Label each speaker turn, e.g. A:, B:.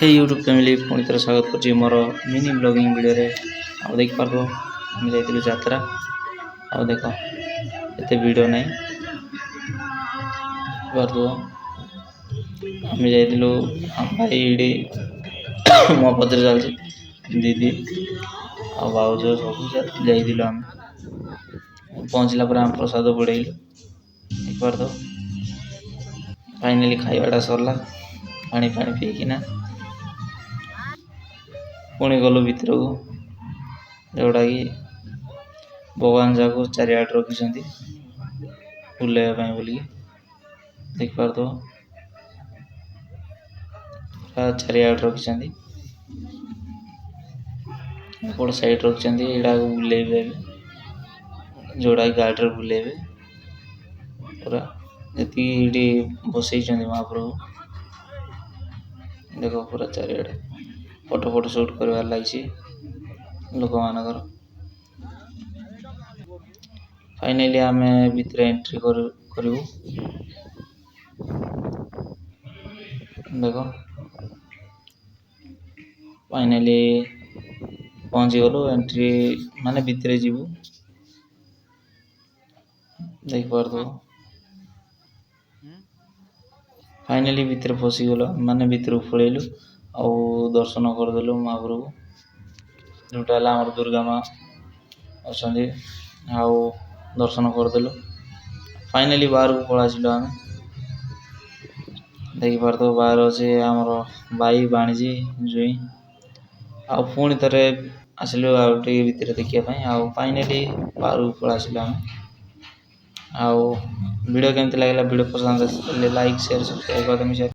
A: हे YouTube family पुणी थर स्वागत कर मोर मिनी ब्लॉगिंग वीडियो रे आप देख पार आम जाइलु यात्रा आ देख एत वीडियो नहीं पार आम जाइलु भाई मो पत्र चलती दीदी आ भाज सब जाइलु आम पहुँचला पर आम प्रसाद बुड़ेलु देख पार फाइनाली खाइबाटा सरला पानी पानी पीकिना पुणी गलु भितर को जोटा कि भगवान जहाँ को चारिआड रखी बुलाइबा बोली देख पार चारिआड रखी एपट साइड रखी यहाँ बुलेबे जोड़ा गाड़ी बुलेबे पूरा जी बसई महाप्रभु देख पूरा चारिआडे फोटो फोटो शूट करवार लगी लोक मानकर फाइनाली आम भितर एंट्री करू देख फाइनाली पहुँची गलु एंट्री माने भितर जीवु देख पार फाइनाली भितर पशि गल माने भितर पलैलु आ दर्शन करदेलु महाप्रभु जोटा आम दुर्गा माँ अच्छा दर्शन करदेलु फाइनाली बाहर को पलासिलु आम देख पार बाहर अच्छे आमर भाई बाणीजी जुई आ पुणी थे आसिलु भितर देखापी आ फाइनाली बाहर को पलासिलु आम वीडियो केमती लगे वीडियो पसंद लाइक शेयर सब्सक्राइब कर दें।